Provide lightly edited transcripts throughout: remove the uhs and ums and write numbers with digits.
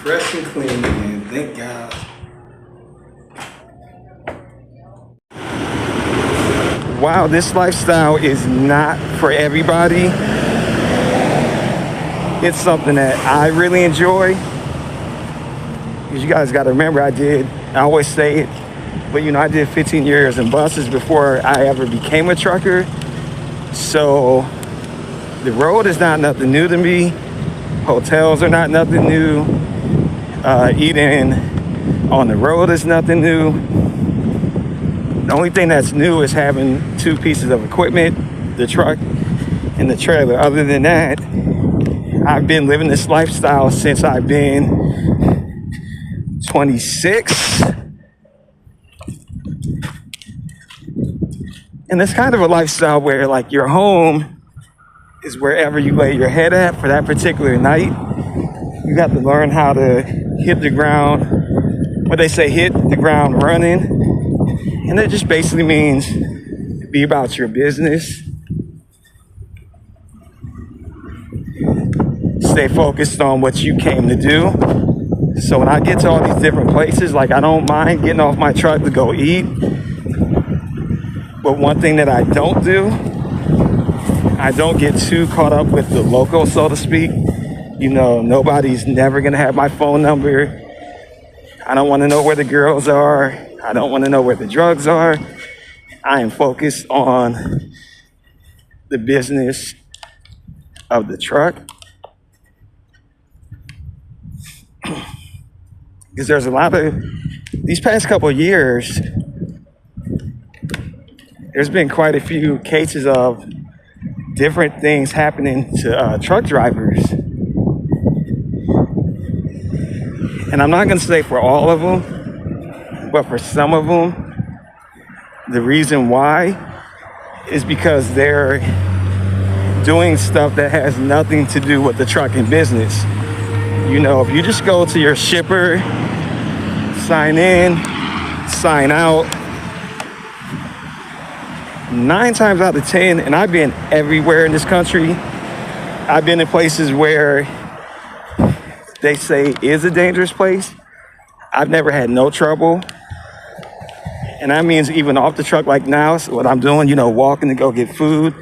fresh and clean again. Thank God. Wow, this lifestyle is not for everybody. It's something that I really enjoy. Because you guys got to remember, I always say it, but I did 15 years in buses before I ever became a trucker. So the road is not nothing new to me. Hotels are not nothing new. Eating on the road is nothing new. The only thing that's new is having two pieces of equipment, the truck and the trailer. Other than that, I've been living this lifestyle since I've been 26. And it's kind of a lifestyle where like your home is wherever you lay your head at for that particular night. You got to learn how to hit the ground, what they say, hit the ground running. And it just basically means be about your business. Stay focused on what you came to do. So when I get to all these different places, like I don't mind getting off my truck to go eat. But one thing that I don't do, I don't get too caught up with the local, so to speak. Nobody's never gonna have my phone number. I don't want to know where the girls are. I don't want to know where the drugs are. I am focused on the business of the truck. Because there's a lot of, these past couple of years, there's been quite a few cases of different things happening to truck drivers. And I'm not going to say for all of them, but for some of them, the reason why is because they're doing stuff that has nothing to do with the trucking business. If you just go to your shipper, sign in, sign out, 9 times out of 10, and I've been everywhere in this country, I've been in places where they say is a dangerous place. I've never had no trouble. And that means even off the truck like now, so what I'm doing, walking to go get food,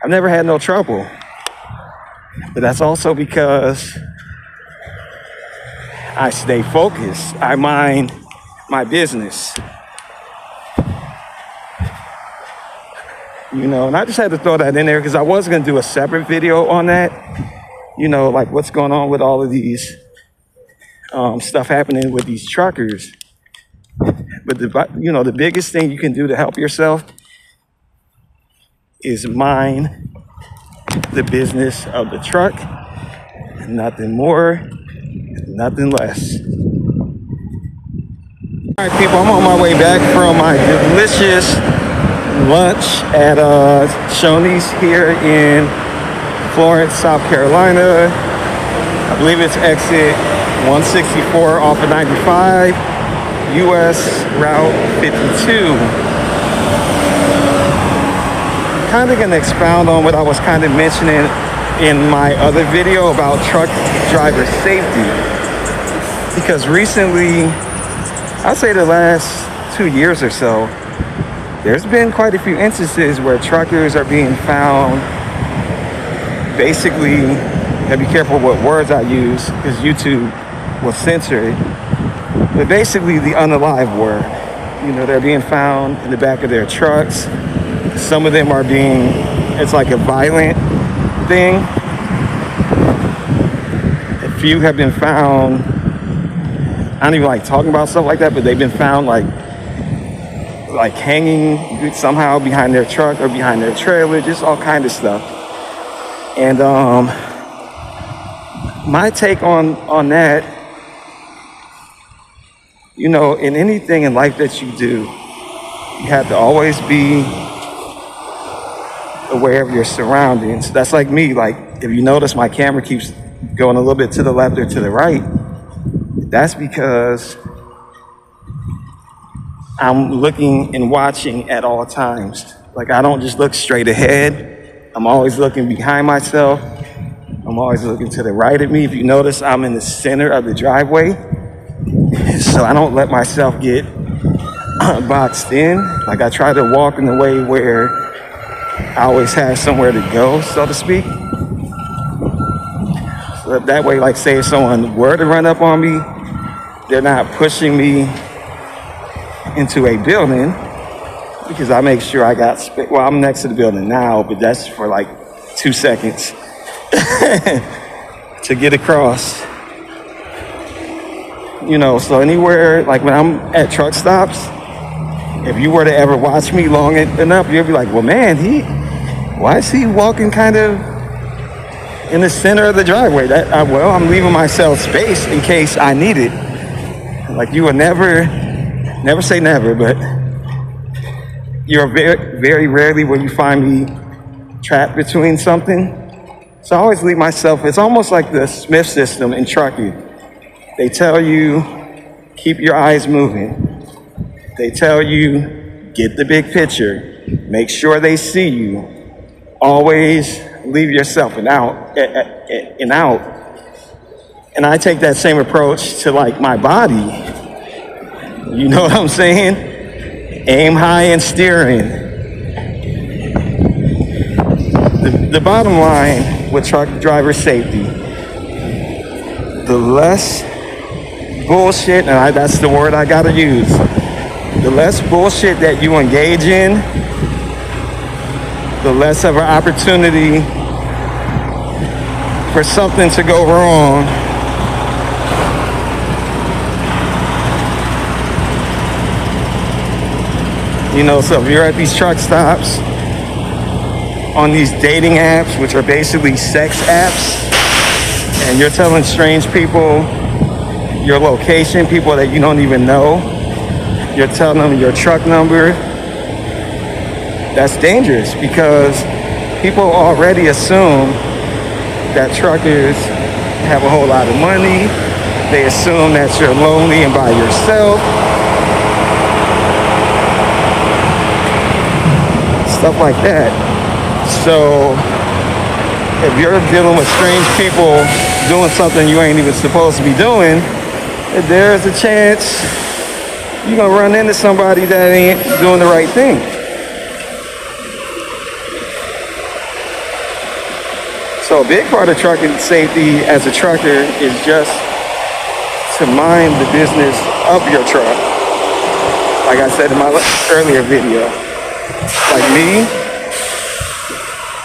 I've never had no trouble. But that's also because I stay focused. I mind my business. And I just had to throw that in there because I was going to do a separate video on that. Like what's going on with all of these stuff happening with these truckers. But the biggest thing you can do to help yourself is mind the business of the truck. Nothing more, nothing less. All right, people, I'm on my way back from my delicious lunch at Shoney's here in Florence, South Carolina. I believe it's exit 164 off of 95, US Route 52. Kind of gonna expound on what I was kind of mentioning in my other video about truck driver safety. Because recently, I'd say the last 2 years or so, there's been quite a few instances where truckers are being found basically, gotta be careful what words I use because YouTube will censor it, but basically the unalive word. They're being found in the back of their trucks. Some of them are it's like a violent thing. A few have been found, I don't even like talking about stuff like that, but they've been found like hanging somehow behind their truck or behind their trailer, just all kind of stuff. And my take on that, in anything in life that you do, you have to always be aware of your surroundings. That's like me. Like if you notice my camera keeps going a little bit to the left or to the right, that's because I'm looking and watching at all times. Like I don't just look straight ahead. I'm always looking behind myself. I'm I'm always looking to the right of me. If you notice, I'm in the center of the driveway, so I don't let myself get boxed in. Like, I try to walk in a way where I always have somewhere to go, so to speak. So that way, like, say if someone were to run up on me, they're not pushing me into a building, because I make sure I got space. Well, I'm next to the building now, but that's for like 2 seconds to get across. You know, so anywhere, like when I'm at truck stops, if you were to ever watch me long enough, you'll be like, well, man, why is he walking kind of in the center of the driveway? Well, I'm leaving myself space in case I need it. Like, you will never say never, but you're very, very rarely will you find me trapped between something. So I always leave myself, it's almost like the Smith system in trucking. They tell you, keep your eyes moving. They tell you, get the big picture. Make sure they see you. Always leave yourself an out. And I take that same approach to like my body. You know what I'm saying? Aim high and steering. The bottom line with truck driver safety, the less bullshit, and that's the word I gotta use, the less bullshit that you engage in, the less of an opportunity for something to go wrong. You know, so if you're at these truck stops, on these dating apps, which are basically sex apps, and you're telling strange people your location, people that you don't even know, you're telling them your truck number, that's dangerous, because people already assume that truckers have a whole lot of money. They assume that you're lonely and by yourself. Stuff like that. So if you're dealing with strange people doing something you ain't even supposed to be doing, there's a chance you're gonna run into somebody that ain't doing the right thing. So a big part of trucking safety as a trucker is just to mind the business of your truck. Like I said in my earlier video, like me,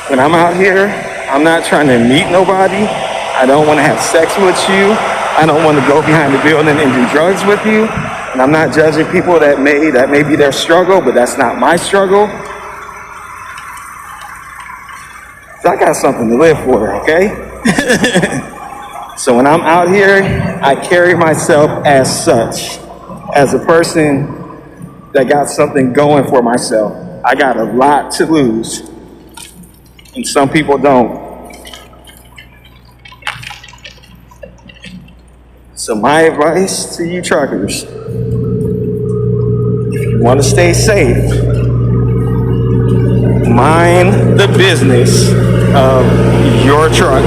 when I'm out here, I'm not trying to meet nobody. I don't want to have sex with you. I don't want to go behind the building and do drugs with you. And I'm not judging people that may be their struggle, but that's not my struggle. So I got something to live for, okay? So when I'm out here, I carry myself as such, as a person that got something going for myself. I got a lot to lose, and some people don't. So my advice to you truckers, if you want to stay safe, mind the business of your truck.